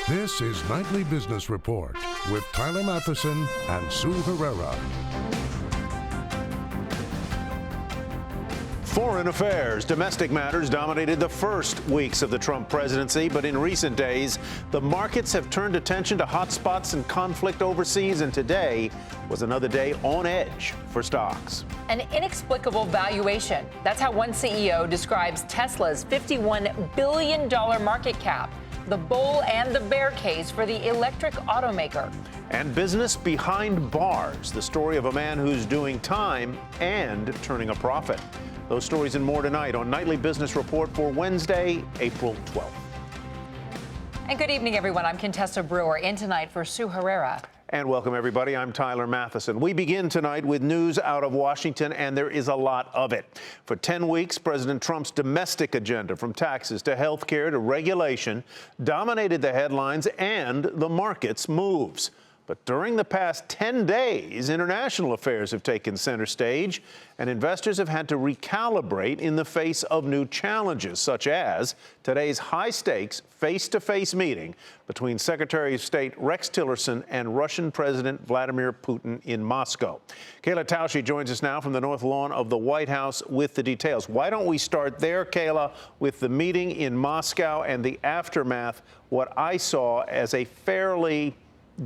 This is Nightly Business Report with Tyler Matheson and Sue Herrera. Foreign affairs. Domestic matters dominated the first weeks of the Trump presidency, but in recent days, the markets have turned attention to hotspots and conflict overseas, and today was another day on edge for stocks. An inexplicable valuation. That's how one CEO describes Tesla's $51 billion market cap. The bull and the bear case for the electric automaker. And business behind bars, the story of a man who's doing time and turning a profit. Those stories and more tonight on Nightly Business Report for Wednesday, April 12th. And good evening, everyone. I'm Contessa Brewer, in tonight for Sue Herrera. And welcome, everybody. I'm Tyler Matheson. We begin tonight with news out of Washington, and there is a lot of it. For 10 weeks, President Trump's domestic agenda, from taxes to health care to regulation, dominated the headlines and the market's moves. But during the past 10 days, international affairs have taken center stage, and investors have had to recalibrate in the face of new challenges, such as today's high-stakes face-to-face meeting between Secretary of State Rex Tillerson and Russian President Vladimir Putin in Moscow. Kayla Tausche joins us now from the North Lawn of the White House with the details. Why don't we start there, Kayla, with the meeting in Moscow and the aftermath, what I saw as a fairly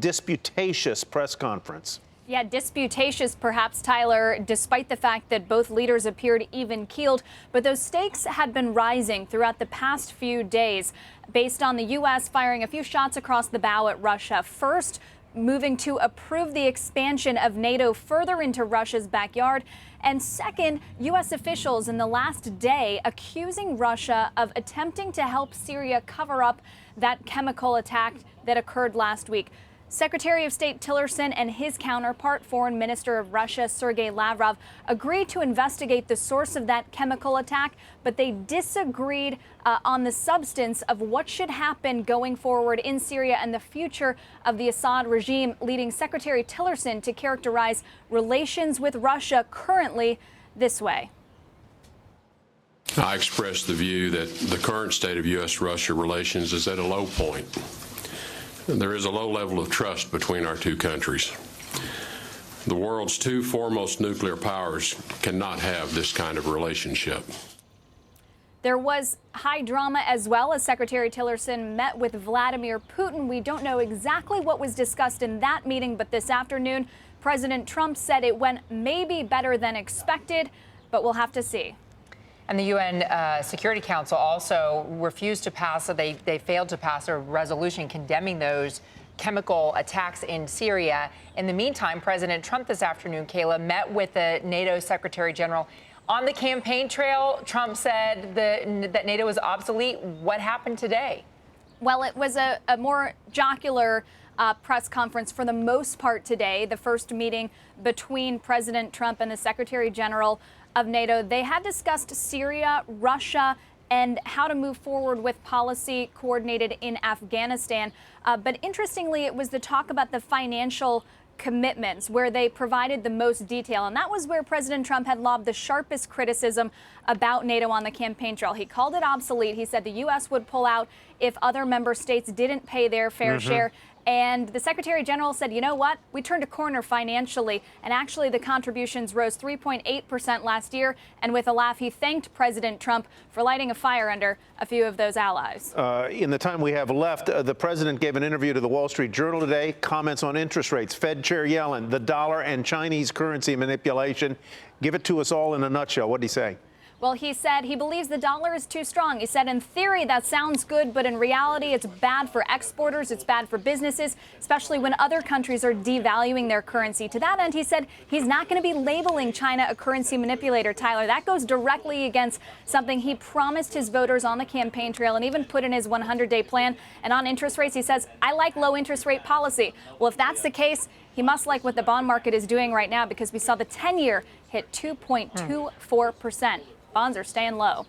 disputatious press conference. Yeah, disputatious perhaps, Tyler, despite the fact that both leaders appeared even-keeled. But those stakes had been rising throughout the past few days based on the U.S. firing a few shots across the bow at Russia. First, moving to approve the expansion of NATO further into Russia's backyard. And second, U.S. officials in the last day accusing Russia of attempting to help Syria cover up that chemical attack that occurred last week. Secretary of State Tillerson and his counterpart, Foreign Minister of Russia, Sergei Lavrov, agreed to investigate the source of that chemical attack, but they disagreed on the substance of what should happen going forward in Syria and the future of the Assad regime, leading Secretary Tillerson to characterize relations with Russia currently this way. I expressed the view that the current state of U.S.-Russia relations is at a low point. There is a low level of trust between our two countries. The world's two foremost nuclear powers cannot have this kind of relationship. There was high drama as well as Secretary Tillerson met with Vladimir Putin. We don't know exactly what was discussed in that meeting, but this afternoon, President Trump said it went maybe better than expected, but we'll have to see. And the UN Security Council also refused to pass, they failed to pass a resolution condemning those chemical attacks in Syria. In the meantime, President Trump this afternoon, Kayla, met with the NATO Secretary General. On the campaign trail, Trump said that NATO was obsolete. What happened today? Well, it was a more jocular press conference for the most part today, the first meeting between President Trump and the Secretary General of NATO. They had discussed Syria, Russia, and how to move forward with policy coordinated in Afghanistan. But interestingly, it was the talk about the financial commitments where they provided the most detail. And that was where President Trump had lobbed the sharpest criticism about NATO on the campaign trail. He called it obsolete. He said the U.S. would pull out if other member states didn't pay their fair share. And the Secretary General said, you know what, we turned a corner financially, and actually the contributions rose 3.8% last year. And with a laugh, he thanked President Trump for lighting a fire under a few of those allies. In the time we have left, the president gave an interview to the Wall Street Journal today, comments on interest rates, Fed Chair Yellen, the dollar and Chinese currency manipulation. Give it to us all in a nutshell. What did he say? Well, he said he believes the dollar is too strong. He said, in theory, that sounds good, but in reality, it's bad for exporters. It's bad for businesses, especially when other countries are devaluing their currency. To that end, he said he's not going to be labeling China a currency manipulator, Tyler. That goes directly against something he promised his voters on the campaign trail and even put in his 100-day plan. And on interest rates, he says, I like low interest rate policy. Well, if that's the case, he must like what the bond market is doing right now, because we saw the 10-year hit 2.24%. Bonds are staying low.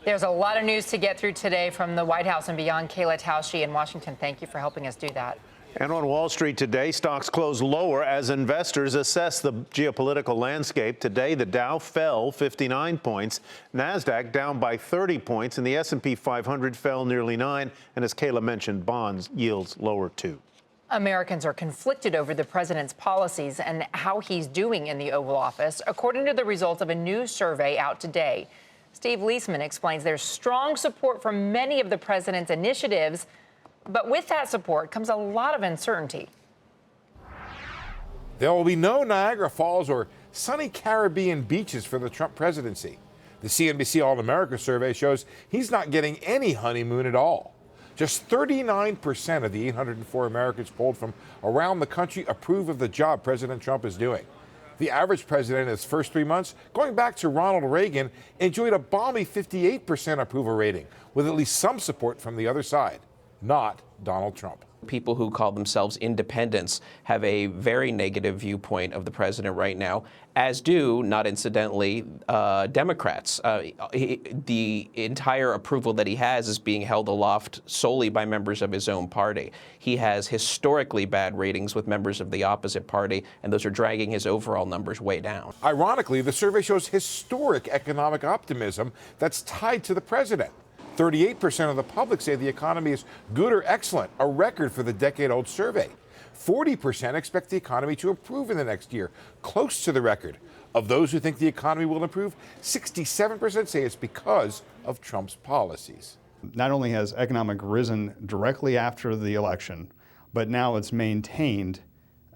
There's a lot of news to get through today from the White House and beyond. Kayla Tausche in Washington, thank you for helping us do that. And on Wall Street today, stocks closed lower as investors assess the geopolitical landscape. Today, the Dow fell 59 points, NASDAQ down by 30 points, and the S&P 500 fell nearly 9. And as Kayla mentioned, bonds yields lower too. Americans are conflicted over the president's policies and how he's doing in the Oval Office, according to the results of a new survey out today. Steve Leisman explains there's strong support for many of the president's initiatives, but with that support comes a lot of uncertainty. There will be no Niagara Falls or sunny Caribbean beaches for the Trump presidency. The CNBC All-America survey shows he's not getting any honeymoon at all. Just 39% of the 804 Americans polled from around the country approve of the job President Trump is doing. The average president in his first 3 months, going back to Ronald Reagan, enjoyed a balmy 58% approval rating, with at least some support from the other side, not Donald Trump. People who call themselves independents have a very negative viewpoint of the president right now, as do, not incidentally, Democrats. The entire approval that he has is being held aloft solely by members of his own party. He has historically bad ratings with members of the opposite party, and those are dragging his overall numbers way down. Ironically, the survey shows historic economic optimism that's tied to the president. 38% of the public say the economy is good or excellent, a record for the decade-old survey. 40% expect the economy to improve in the next year, close to the record. Of those who think the economy will improve, 67% say it's because of Trump's policies. Not only has economic risen directly after the election, but now it's maintained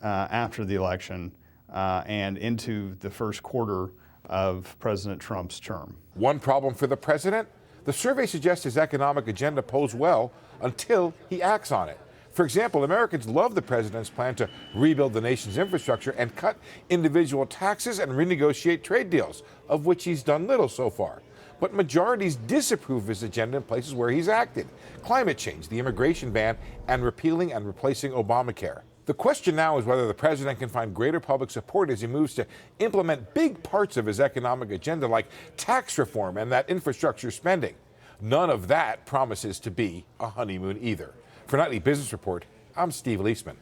after the election and into the first quarter of President Trump's term. One problem for the president? The survey suggests his economic agenda polls well until he acts on it. For example, Americans love the president's plan to rebuild the nation's infrastructure and cut individual taxes and renegotiate trade deals, of which he's done little so far. But majorities disapprove of his agenda in places where he's acted: climate change, the immigration ban, and repealing and replacing Obamacare. The question now is whether the president can find greater public support as he moves to implement big parts of his economic agenda like tax reform and that infrastructure spending. None of that promises to be a honeymoon either. For Nightly Business Report, I'm Steve Leisman.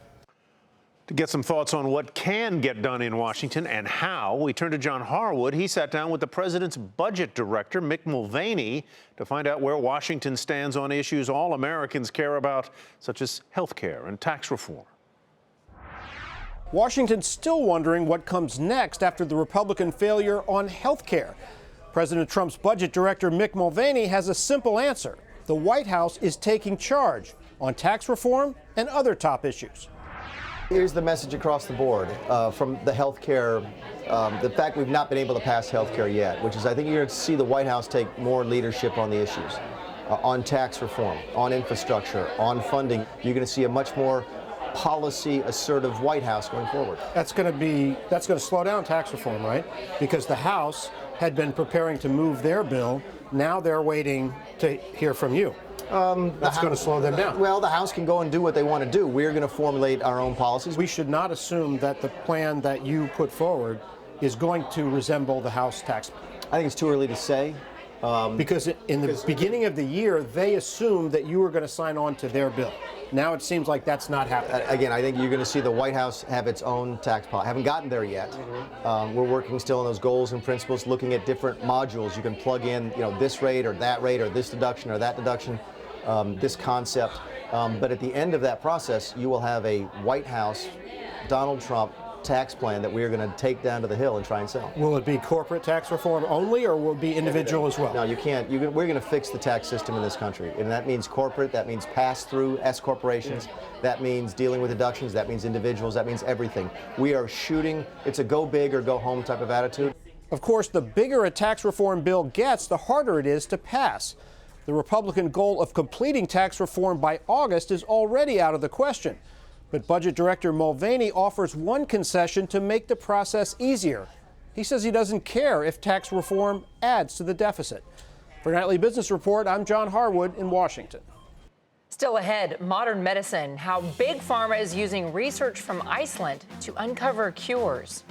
To get some thoughts on what can get done in Washington and how, we turn to John Harwood. He sat down with the president's budget director, Mick Mulvaney, to find out where Washington stands on issues all Americans care about, such as health care and tax reform. Washington's still wondering what comes next after the Republican failure on health care. President Trump's budget director, Mick Mulvaney, has a simple answer. The White House is taking charge on tax reform and other top issues. Here's the message across the board from the health care, the fact we've not been able to pass health care yet, which is I think you're going to see the White House take more leadership on the issues, on tax reform, on infrastructure, on funding. You're going to see a much more policy assertive White House going forward. That's going to slow down tax reform, right? Because the House had been preparing to move their bill. Now they're waiting to hear from you. That's going to slow them down. Well, the House can go and do what they want to do. We're going to formulate our own policies. We should not assume that the plan that you put forward is going to resemble the House tax. I think it's too early to say. Because in the beginning of the year, they assumed that you were going to sign on to their bill. Now it seems like that's not happening. Again, I think you're going to see the White House have its own tax policy. Haven't gotten there yet. We're working still on those goals and principles, looking at different modules. You can plug in, this rate or this deduction or that deduction, this concept. But at the end of that process, you will have a White House, Donald Trump tax plan that we are going to take down to the Hill and try and sell. Will it be corporate tax reform only, or will it be individual as well? No, you can't. We're going to fix the tax system in this country, and that means corporate, that means pass-through S corporations, that means dealing with deductions, that means individuals, that means everything. We are shooting. It's a go big or go home type of attitude. Of course, the bigger a tax reform bill gets, the harder it is to pass. The Republican goal of completing tax reform by August is already out of the question. But Budget Director Mulvaney offers one concession to make the process easier. He says he doesn't care if tax reform adds to the deficit. For Nightly Business Report, I'm John Harwood in Washington. Still ahead, modern medicine, how Big Pharma is using research from Iceland to uncover cures.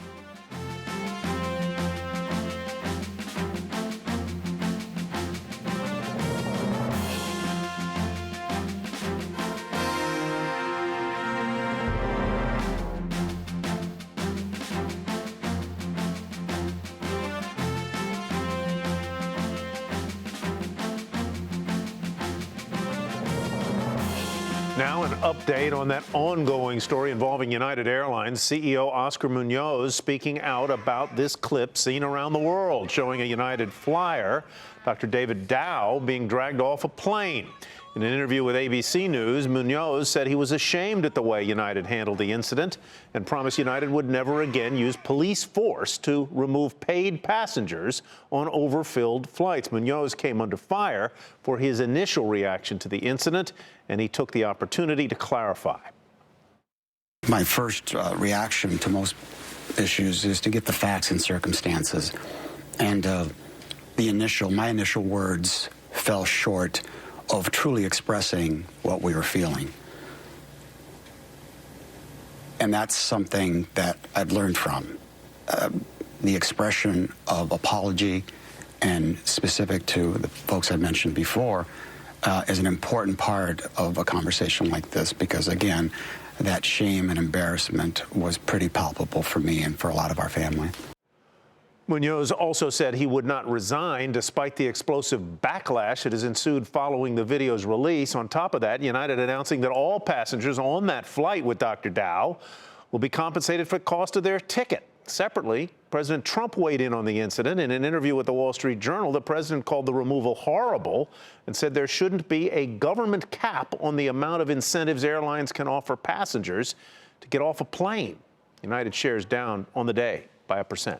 Now an update on that ongoing story involving United Airlines. CEO Oscar Munoz speaking out about this clip seen around the world showing a United flyer, Dr. David Dow, being dragged off a plane. In an interview with ABC News, Munoz said he was ashamed at the way United handled the incident and promised United would never again use police force to remove paid passengers on overfilled flights. Munoz came under fire for his initial reaction to the incident, and he took the opportunity to clarify. My first reaction to most issues is to get the facts and circumstances. And my initial words fell short of truly expressing what we were feeling. And that's something that I've learned from. The expression of apology, and specific to the folks I mentioned before, is an important part of a conversation like this because, again, that shame and embarrassment was pretty palpable for me and for a lot of our family. Munoz also said he would not resign despite the explosive backlash that has ensued following the video's release. On top of that, United announcing that all passengers on that flight with Dr. Dow will be compensated for the cost of their ticket. Separately, President Trump weighed in on the incident. In an interview with the Wall Street Journal, the president called the removal horrible and said there shouldn't be a government cap on the amount of incentives airlines can offer passengers to get off a plane. United shares down on the day by 1%.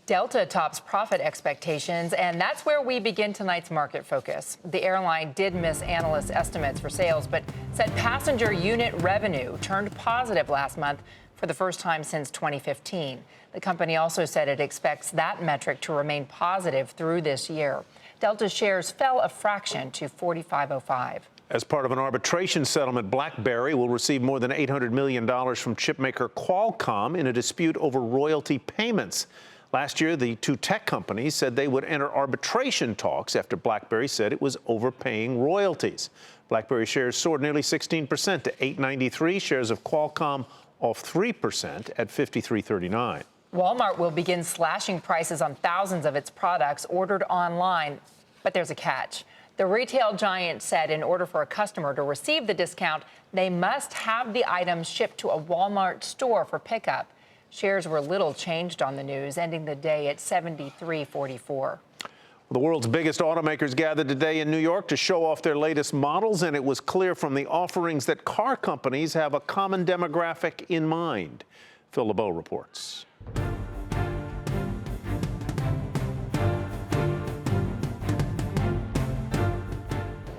Delta tops profit expectations, and that's where we begin tonight's market focus. The airline did miss analyst estimates for sales, but said passenger unit revenue turned positive last month for the first time since 2015. The company also said it expects that metric to remain positive through this year. Delta shares fell a fraction to $45.05. As part of an arbitration settlement, Blackberry will receive more than $800 million from chipmaker Qualcomm in a dispute over royalty payments. Last year, the two tech companies said they would enter arbitration talks after Blackberry said it was overpaying royalties. Blackberry shares soared nearly 16% to $893. Shares of Qualcomm off 3% at $53.39. Walmart will begin slashing prices on thousands of its products ordered online, but there's a catch. The retail giant said in order for a customer to receive the discount, they must have the items shipped to a Walmart store for pickup. Shares were little changed on the news, ending the day at $73.44. The world's biggest automakers gathered today in New York to show off their latest models, and it was clear from the offerings that car companies have a common demographic in mind. Phil LeBeau reports.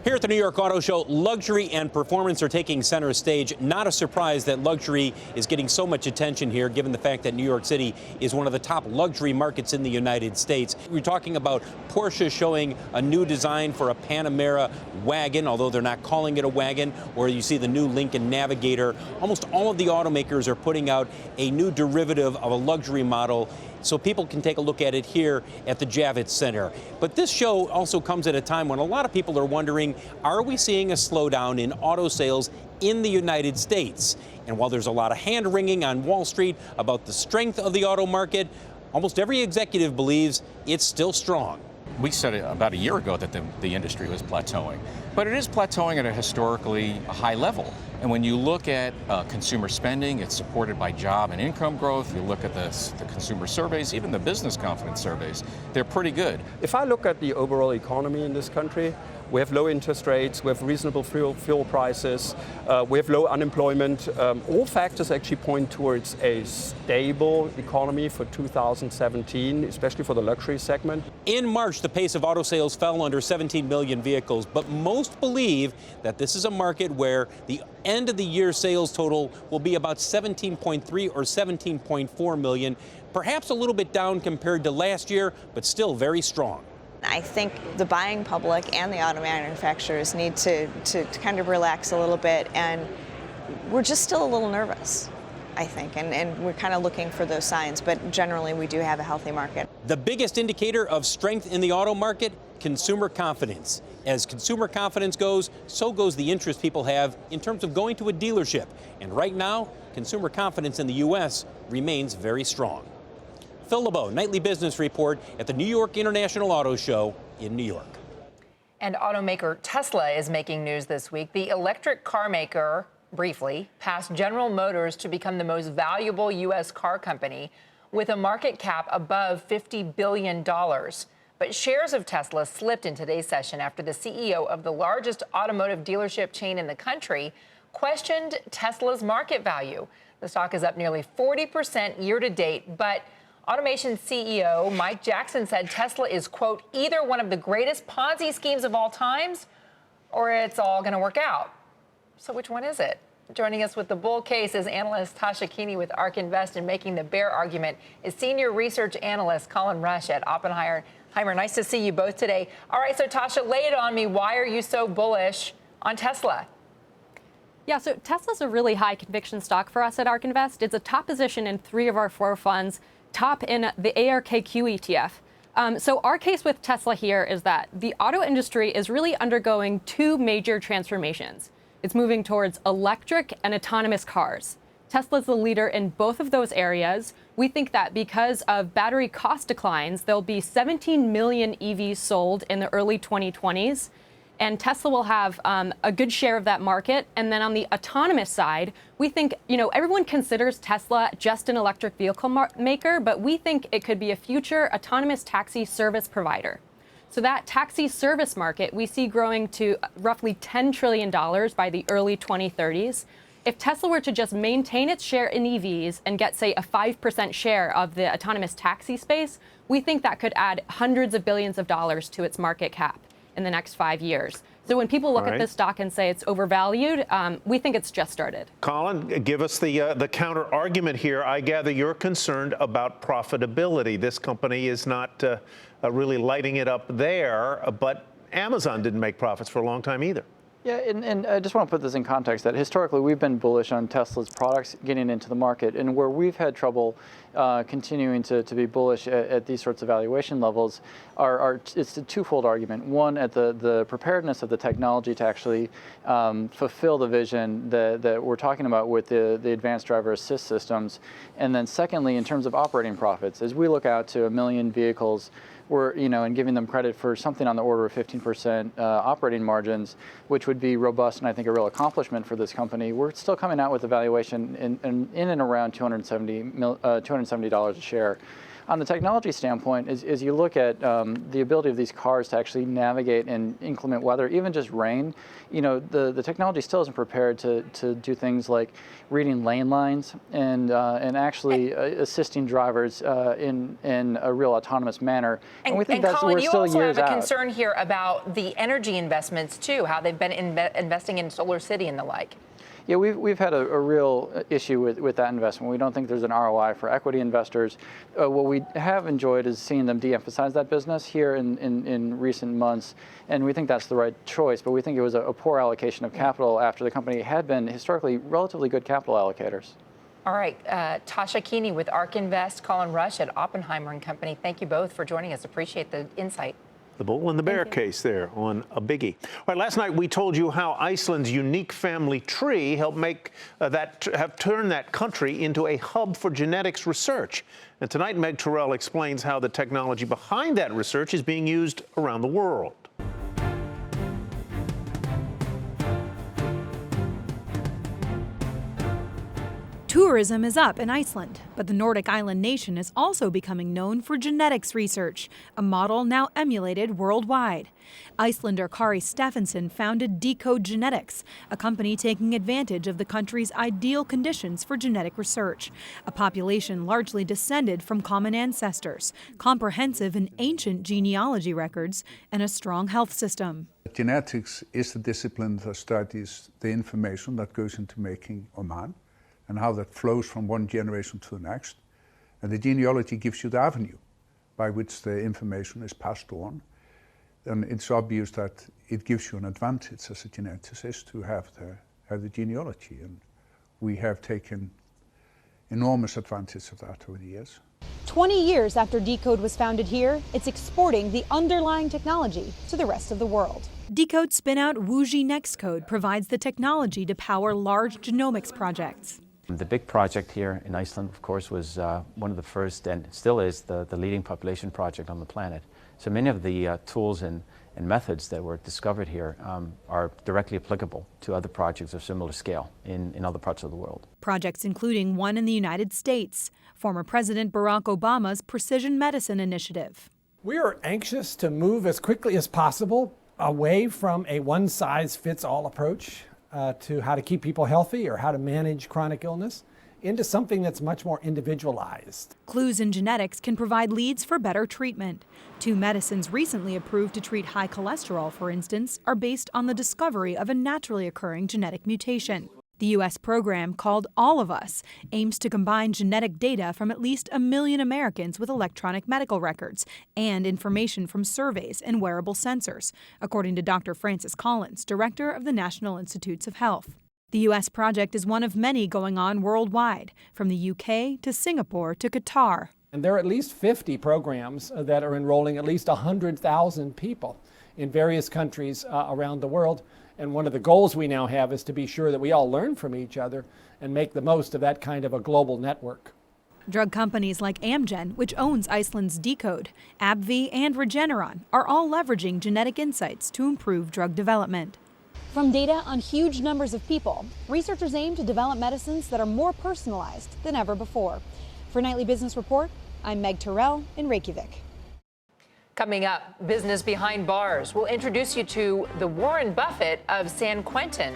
Here at the New York Auto Show, luxury and performance are taking center stage. Not a surprise that luxury is getting so much attention here, given the fact that New York City is one of the top luxury markets in the United States. We're talking about Porsche showing a new design for a Panamera wagon, although they're not calling it a wagon, or you see the new Lincoln Navigator. Almost all of the automakers are putting out a new derivative of a luxury model, so people can take a look at it here at the Javits Center. But this show also comes at a time when a lot of people are wondering, are we seeing a slowdown in auto sales in the United States? And while there's a lot of hand-wringing on Wall Street about the strength of the auto market, almost every executive believes it's still strong. We said about a year ago that the industry was plateauing, but it is plateauing at a historically high level. And when you look at consumer spending, it's supported by job and income growth. You look at the consumer surveys, even the business confidence surveys, they're pretty good. If I look at the overall economy in this country, we have low interest rates, we have reasonable fuel prices, we have low unemployment. All factors actually point towards a stable economy for 2017, especially for the luxury segment. In March, the pace of auto sales fell under 17 million vehicles, but most believe that this is a market where the end of the year sales total will be about 17.3 or 17.4 million, perhaps a little bit down compared to last year, but still very strong. I think the buying public and the auto manufacturers need to kind of relax a little bit, and we're just still a little nervous, I think, and we're kind of looking for those signs, but generally we do have a healthy market. The biggest indicator of strength in the auto market, consumer confidence. As consumer confidence goes, so goes the interest people have in terms of going to a dealership. And right now, consumer confidence in the U.S. remains very strong. Phil LeBeau, Nightly Business Report at the New York International Auto Show in New York. And automaker Tesla is making news this week. The electric car maker, briefly, passed General Motors to become the most valuable U.S. car company with a market cap above $50 billion. But shares of Tesla slipped in today's session after the CEO of the largest automotive dealership chain in the country questioned Tesla's market value. The stock is up nearly 40% year to date, but Automation CEO Mike Jackson said Tesla is, quote, either one of the greatest Ponzi schemes of all times or it's all going to work out. So which one is it? Joining us with the bull case is analyst Tasha Keeney with ARK Invest, and making the bear argument is senior research analyst Colin Rush at Oppenheimer. Nice to see you both today. All right, so Tasha, lay it on me. Why are you so bullish on Tesla? Yeah, so Tesla's a really high conviction stock for us at ARK Invest. It's a top position in 3 of our 4 funds, top in the ARKQ ETF. So our case with Tesla here is that the auto industry is really undergoing 2 major transformations. It's moving towards electric and autonomous cars. Tesla's the leader in both of those areas. We think that because of battery cost declines, there'll be 17 million EVs sold in the early 2020s. And Tesla will have a good share of that market. And then on the autonomous side, we think, everyone considers Tesla just an electric vehicle maker, but we think it could be a future autonomous taxi service provider. So that taxi service market we see growing to roughly $10 trillion by the early 2030s. If Tesla were to just maintain its share in EVs and get, say, a 5% share of the autonomous taxi space, we think that could add hundreds of billions of dollars to its market cap in the next 5 years. So when people look at this stock and say it's overvalued, we think it's just started. Colin, give us the counter argument here. I gather you're concerned about profitability. This company is not really lighting it up there, but Amazon didn't make profits for a long time either. Yeah, and I just want to put this in context that historically we've been bullish on Tesla's products getting into the market, and where we've had trouble continuing to be bullish at these sorts of valuation levels it's a twofold argument. One, at the preparedness of the technology to actually fulfill the vision that we're talking about with the advanced driver assist systems, and then secondly, in terms of operating profits, as we look out to 1 million vehicles, we're, and giving them credit for something on the order of 15% operating margins, which would be robust and I think a real accomplishment for this company. We're still coming out with a valuation in and around $270 a share. On the technology standpoint, as you look at the ability of these cars to actually navigate in inclement weather, even just rain, the technology still isn't prepared to do things like reading lane lines and actually assisting drivers in a real autonomous manner. And we think Colin, we're you still also years have a out. concern here about the energy investments too, how they've been investing in Solar City and the like. Yeah, we've had a real issue with that investment. We don't think there's an ROI for equity investors. What we have enjoyed is seeing them de-emphasize that business here in recent months, and we think that's the right choice, but we think it was a poor allocation of capital after the company had been historically relatively good capital allocators. All right, Tasha Keeney with ARK Invest, Colin Rush at Oppenheimer and Company. Thank you both for joining us. Appreciate the insight. The bull and the bear case there on a biggie. All right, last night we told you how Iceland's unique family tree helped have turned that country into a hub for genetics research. And tonight Meg Terrell explains how the technology behind that research is being used around the world. Tourism is up in Iceland, but the Nordic island nation is also becoming known for genetics research, a model now emulated worldwide. Icelander Kari Steffensen founded Decode Genetics, a company taking advantage of the country's ideal conditions for genetic research, a population largely descended from common ancestors, comprehensive and ancient genealogy records, and a strong health system. Genetics is the discipline that studies the information that goes into making a man, and how that flows from one generation to the next. And the genealogy gives you the avenue by which the information is passed on. And it's obvious that it gives you an advantage as a geneticist to have the genealogy. And we have taken enormous advantage of that over the years. 20 years after Decode was founded here, it's exporting the underlying technology to the rest of the world. Decode spin-out Wuxi Nextcode provides the technology to power large genomics projects. The big project here in Iceland, of course, was one of the first, and still is, the leading population project on the planet. So many of the tools and and methods that were discovered here are directly applicable to other projects of similar scale in other parts of the world. Projects including one in the United States, former President Barack Obama's Precision Medicine Initiative. We are anxious to move as quickly as possible away from a one-size-fits-all approach to how to keep people healthy or how to manage chronic illness into something that's much more individualized. Clues in genetics can provide leads for better treatment. 2 medicines recently approved to treat high cholesterol, for instance, are based on the discovery of a naturally occurring genetic mutation. The U.S. program, called All of Us, aims to combine genetic data from at least 1 million Americans with electronic medical records and information from surveys and wearable sensors, according to Dr. Francis Collins, director of the National Institutes of Health. The U.S. project is one of many going on worldwide, from the UK to Singapore to Qatar. And there are at least 50 programs that are enrolling at least 100,000 people in various countries around the world. And one of the goals we now have is to be sure that we all learn from each other and make the most of that kind of a global network. Drug companies like Amgen, which owns Iceland's Decode, AbbVie, and Regeneron are all leveraging genetic insights to improve drug development. From data on huge numbers of people, researchers aim to develop medicines that are more personalized than ever before. For Nightly Business Report, I'm Meg Terrell in Reykjavik. Coming up, business behind bars. We'll introduce you to the Warren Buffett of San Quentin.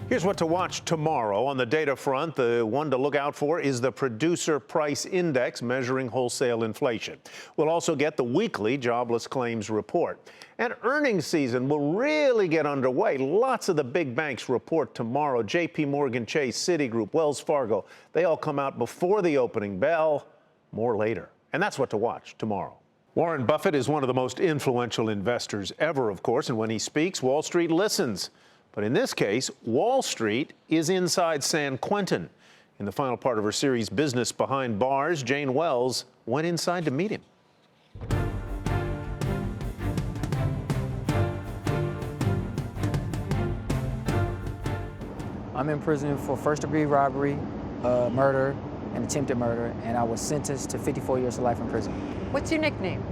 Here's what to watch tomorrow. On the data front, the one to look out for is the Producer Price Index measuring wholesale inflation. We'll also get the weekly jobless claims report. And earnings season will really get underway. Lots of the big banks report tomorrow. JP Morgan Chase, Citigroup, Wells Fargo, they all come out before the opening bell. More later. And that's what to watch tomorrow. Warren Buffett is one of the most influential investors ever, of course, and when he speaks, Wall Street listens. But in this case, Wall Street is inside San Quentin. In the final part of her series, Business Behind Bars, Jane Wells went inside to meet him. I'm in prison for first-degree robbery, murder, and attempted murder, and I was sentenced to 54 years of life in prison. What's your nickname?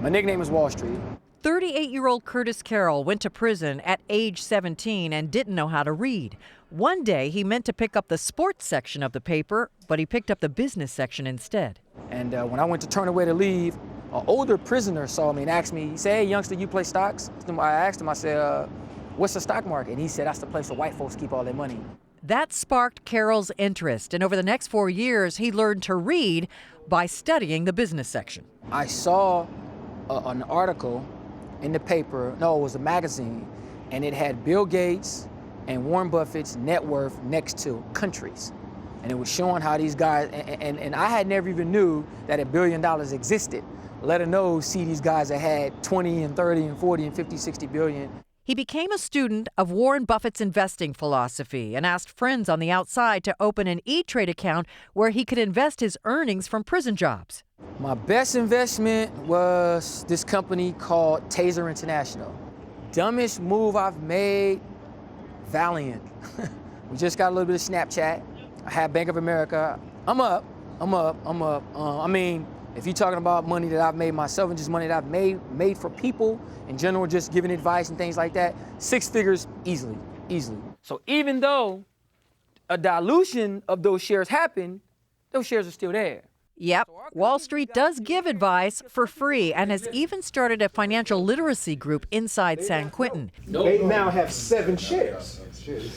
My nickname is Wall Street. 38-year-old Curtis Carroll went to prison at age 17 and didn't know how to read. One day, he meant to pick up the sports section of the paper, but he picked up the business section instead. And when I went to turn away to leave, an older prisoner saw me and asked me, he said, "Hey, youngster, you play stocks?" I asked him, I said, "What's the stock market?" And he said, "That's the place where white folks keep all their money." That sparked Carroll's interest, and over the next 4 years, he learned to read by studying the business section. I saw an article in the paper, no, it was a magazine, and it had Bill Gates and Warren Buffett's net worth next to countries. And it was showing how these guys, and I had never even knew that $1 billion existed, let alone see these guys that had 20 and 30 and 40 and 50, 60 billion. He became a student of Warren Buffett's investing philosophy and asked friends on the outside to open an E-Trade account where he could invest his earnings from prison jobs. My best investment was this company called Taser International. Dumbest move I've made, Valiant. We just got a little bit of Snapchat. I had Bank of America. I'm up. I mean, if you're talking about money that I've made myself and just money that I've made for people in general, just giving advice and things like that, 6 figures easily. So even though a dilution of those shares happened, those shares are still there. Yep, Wall Street does give advice for free and has even started a financial literacy group inside San Quentin. They now have 7 shares.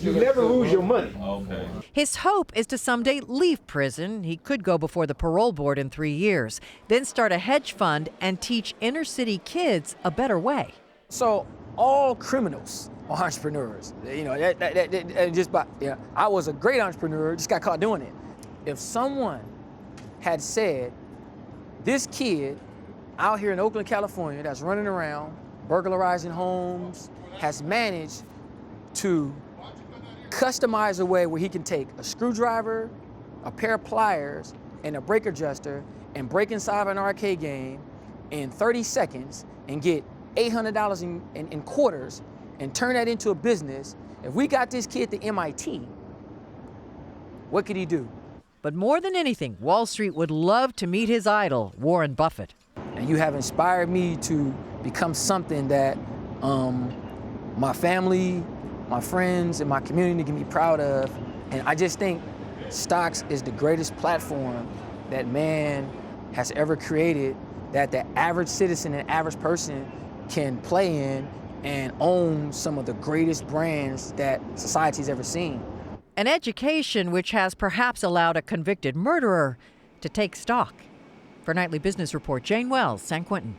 You never lose your money. Okay. His hope is to someday leave prison. He could go before the parole board in 3 years, then start a hedge fund and teach inner city kids a better way. So all criminals are entrepreneurs. You know, I was a great entrepreneur, just got caught doing it. If someone had said, this kid out here in Oakland, California, that's running around, burglarizing homes, has managed to customize a way where he can take a screwdriver, a pair of pliers, and a brake adjuster and break inside of an arcade game in 30 seconds and get $800 in quarters and turn that into a business. If we got this kid to MIT, what could he do? But more than anything, Wall Street would love to meet his idol, Warren Buffett. And you have inspired me to become something that my family, my friends, and my community can be proud of. And I just think stocks is the greatest platform that man has ever created, that the average citizen and average person can play in and own some of the greatest brands that society's ever seen. An education which has perhaps allowed a convicted murderer to take stock. For Nightly Business Report, Jane Wells, San Quentin.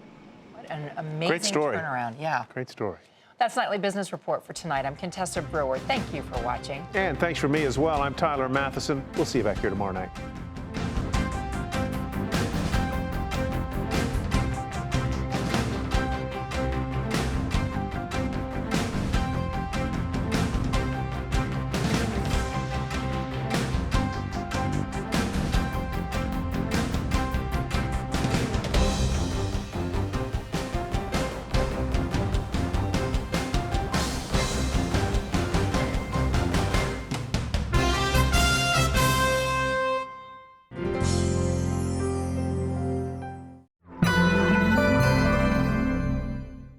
What an amazing Great story. turnaround. Yeah. Great story. That's Nightly Business Report for tonight. I'm Contessa Brewer. Thank you for watching. And thanks for me as well. I'm Tyler Matheson. We'll see you back here tomorrow night.